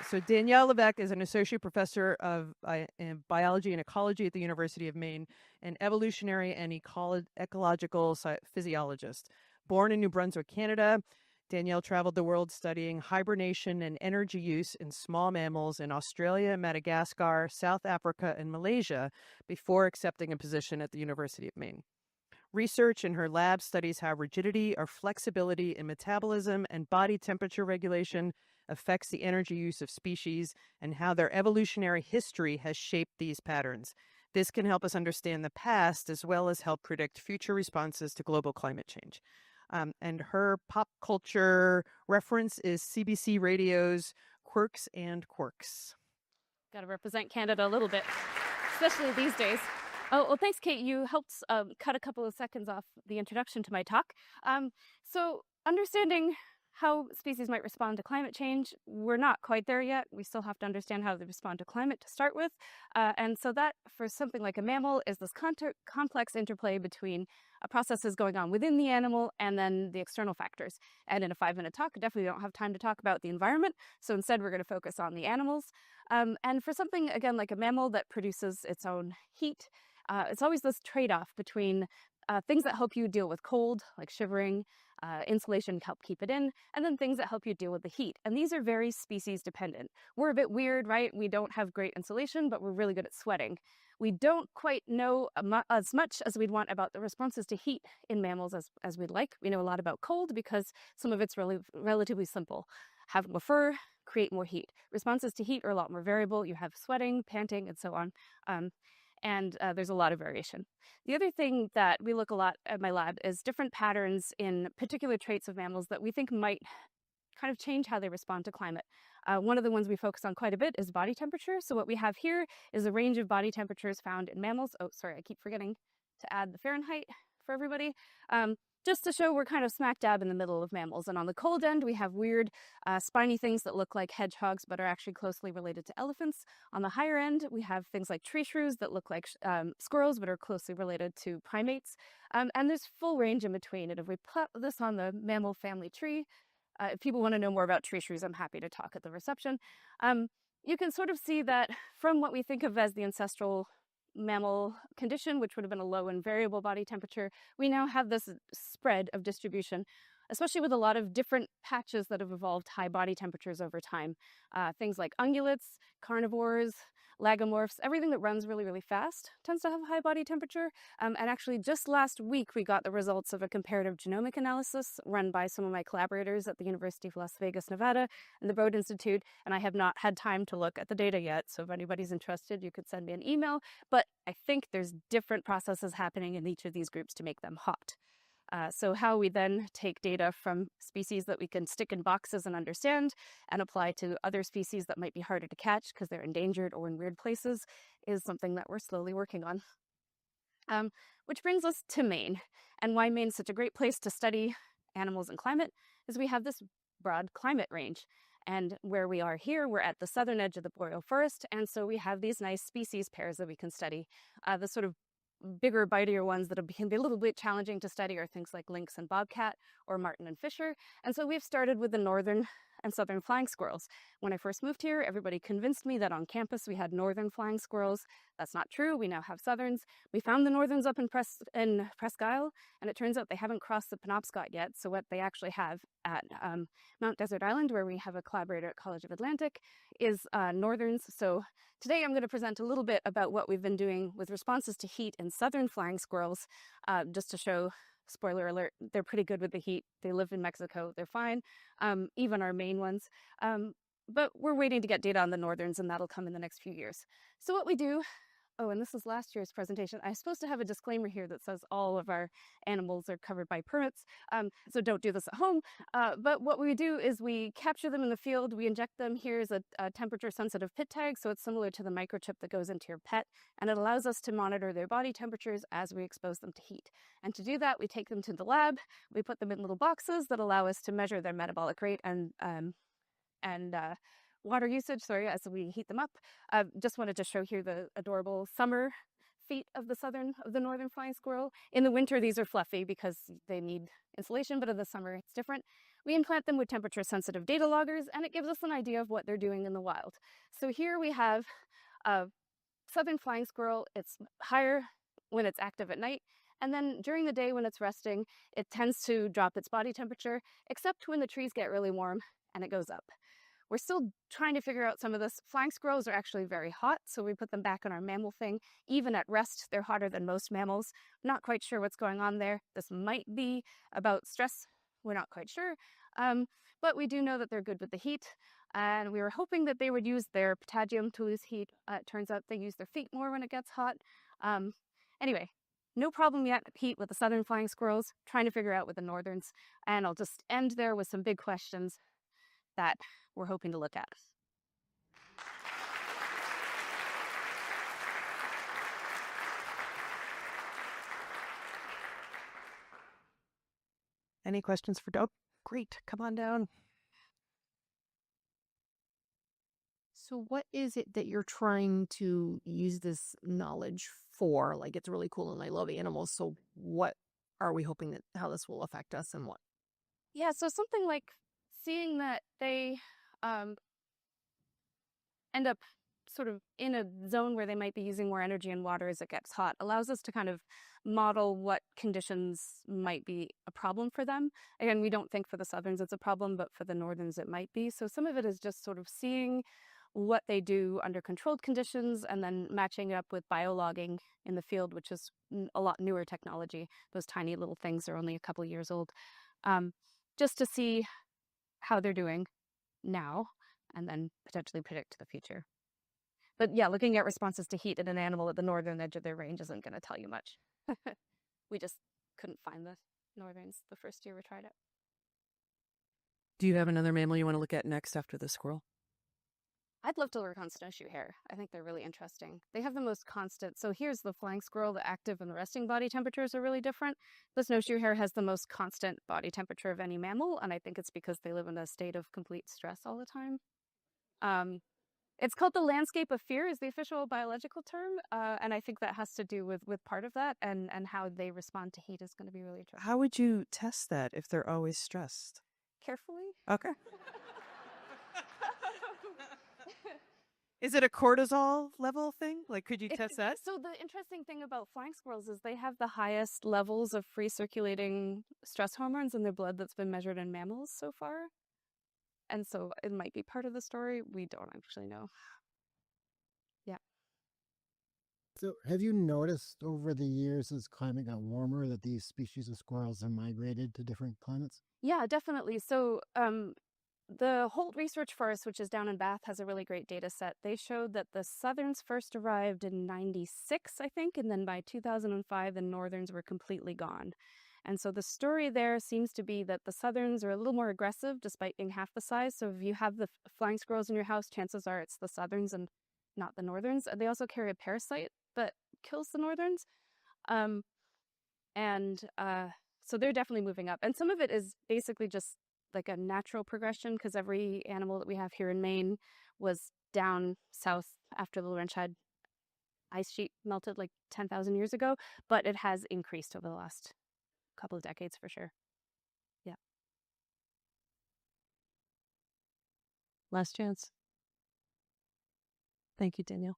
So Danielle Levesque is an associate professor of in biology and ecology at the University of Maine, an evolutionary and ecological physiologist. Born in New Brunswick, Canada, Danielle traveled the world studying hibernation and energy use in small mammals in Australia, Madagascar, South Africa, and Malaysia before accepting a position at the University of Maine. Research in her lab studies how rigidity or flexibility in metabolism and body temperature regulation affects the energy use of species and how their evolutionary history has shaped these patterns. This can help us understand the past as well as help predict future responses to global climate change. And her pop culture reference is CBC Radio's Quirks and Quirks. Got to represent Canada a little bit, especially these days. Oh, well, thanks, Kate. You helped cut a couple of seconds off the introduction to my talk. So understanding how species might respond to climate change, we're not quite there yet. We still have to understand how they respond to climate to start with. And so that, for something like a mammal, is this complex interplay between processes going on within the animal and then the external factors. And in a 5-minute talk, I definitely don't have time to talk about the environment. So instead, we're going to focus on the animals. And for something, again, like a mammal that produces its own heat, it's always this trade-off between things that help you deal with cold, like shivering, insulation help keep it in, and then things that help you deal with the heat. And these are very species dependent. We're a bit weird, right? We don't have great insulation, but we're really good at sweating. We don't quite know as much as we'd want about the responses to heat in mammals as we'd like. We know a lot about cold because some of it's really relatively simple. Have more fur, create more heat. Responses to heat are a lot more variable. You have sweating, panting, and so on. And there's a lot of variation. The other thing that we look a lot at my lab is different patterns in particular traits of mammals that we think might kind of change how they respond to climate. One of the ones we focus on quite a bit is body temperature. So what we have here is a range of body temperatures found in mammals. Oh, sorry, I keep forgetting to add the Fahrenheit for everybody. Just to show we're kind of smack dab in the middle of mammals. And on the cold end, we have weird spiny things that look like hedgehogs but are actually closely related to elephants. On the higher end, we have things like tree shrews that look like squirrels but are closely related to primates. And there's full range in between. And if we put this on the mammal family tree, if people want to know more about tree shrews, I'm happy to talk at the reception. You can sort of see that from what we think of as the ancestral mammal condition, which would have been a low and variable body temperature, we now have this spread of distribution, especially with a lot of different patches that have evolved high body temperatures over time. Things like ungulates, carnivores, lagomorphs, everything that runs really, really fast tends to have a high body temperature. And actually, just last week, we got the results of a comparative genomic analysis run by some of my collaborators at the University of Las Vegas, Nevada, and the Broad Institute. And I have not had time to look at the data yet. So if anybody's interested, you could send me an email. But I think there's different processes happening in each of these groups to make them hot. So how we then take data from species that we can stick in boxes and understand and apply to other species that might be harder to catch because they're endangered or in weird places is something that we're slowly working on. Which brings us to Maine. And why Maine is such a great place to study animals and climate is we have this broad climate range. And where we are here, we're at the southern edge of the boreal forest. And so we have these nice species pairs that we can study. The sort of bigger, bitier ones that can be a little bit challenging to study are things like lynx and bobcat or marten and fisher. And so we've started with the northern and southern flying squirrels. When I first moved here, everybody convinced me that on campus we had northern flying squirrels. That's not true. We now have southerns. We found the northerns up in Presque Isle, and it turns out they haven't crossed the Penobscot yet. So what they actually have at Mount Desert Island, where we have a collaborator at College of Atlantic, is northerns. So today I'm going to present a little bit about what we've been doing with responses to heat in southern flying squirrels, just to show, spoiler alert, they're pretty good with the heat. They live in Mexico. They're fine, even our Maine ones. But we're waiting to get data on the northerns, and that'll come in the next few years. So what we do, oh, and this is last year's presentation. I'm supposed to have a disclaimer here that says all of our animals are covered by permits, so don't do this at home. But what we do is we capture them in the field. We inject them. Here's a temperature-sensitive pit tag, so it's similar to the microchip that goes into your pet, and it allows us to monitor their body temperatures as we expose them to heat. And to do that, we take them to the lab. We put them in little boxes that allow us to measure their metabolic rate and water usage, as we heat them up. Just wanted to show here the adorable summer feet of the northern flying squirrel. In the winter, these are fluffy because they need insulation, but in the summer, it's different. We implant them with temperature-sensitive data loggers, and it gives us an idea of what they're doing in the wild. So here we have a southern flying squirrel. It's higher when it's active at night, and then during the day when it's resting, it tends to drop its body temperature, except when the trees get really warm and it goes up. We're still trying to figure out some of this. Flying squirrels are actually very hot, so we put them back on our mammal thing. Even at rest, they're hotter than most mammals. Not quite sure what's going on there. This might be about stress. We're not quite sure. But we do know that they're good with the heat, and we were hoping that they would use their patagium to lose heat. It turns out they use their feet more when it gets hot. Anyway, no problem yet, heat with the southern flying squirrels, trying to figure out with the northerns. And I'll just end there with some big questions that we're hoping to look at. Any questions for Doug? Great, come on down. So, what is it that you're trying to use this knowledge for? Like, it's really cool and I love animals. So, what are we hoping that how this will affect us and what? Yeah, so something like seeing that they end up sort of in a zone where they might be using more energy and water as it gets hot allows us to kind of model what conditions might be a problem for them. Again, we don't think for the southerns it's a problem, but for the northerns it might be. So some of it is just sort of seeing what they do under controlled conditions and then matching it up with biologging in the field, which is a lot newer technology. Those tiny little things are only a couple years old. Just to see how they're doing now and then potentially predict the future. But yeah, looking at responses to heat in an animal at the northern edge of their range isn't going to tell you much. We just couldn't find the northerns the first year we tried it. Do you have another mammal you want to look at next after the squirrel? I'd love to work on snowshoe hare. I think they're really interesting. They have the most constant. So here's the flying squirrel. The active and the resting body temperatures are really different. The snowshoe hare has the most constant body temperature of any mammal, and I think it's because they live in a state of complete stress all the time. It's called the landscape of fear is the official biological term, and I think that has to do with part of that, and how they respond to heat is going to be really interesting. How would you test that if they're always stressed? Carefully. Okay. Is it a cortisol level thing? Like, could you test that? So the interesting thing about flying squirrels is they have the highest levels of free circulating stress hormones in their blood that's been measured in mammals so far. And so it might be part of the story. We don't actually know. Yeah. So, have you noticed over the years as climate got warmer that these species of squirrels have migrated to different climates? Yeah, definitely. So the Holt Research Forest, which is down in Bath, has a really great data set. They showed that the southerns first arrived in 96, I think, and then by 2005, the northerns were completely gone. And so the story there seems to be that the southerns are a little more aggressive despite being half the size. So if you have the flying squirrels in your house, chances are it's the southerns and not the northerns. They also carry a parasite that kills the northerns. So they're definitely moving up. And some of it is basically just like a natural progression because every animal that we have here in Maine was down south after the Laurentian ice sheet melted like 10,000 years ago, but it has increased over the last couple of decades for sure. Yeah. Last chance. Thank you, Danielle.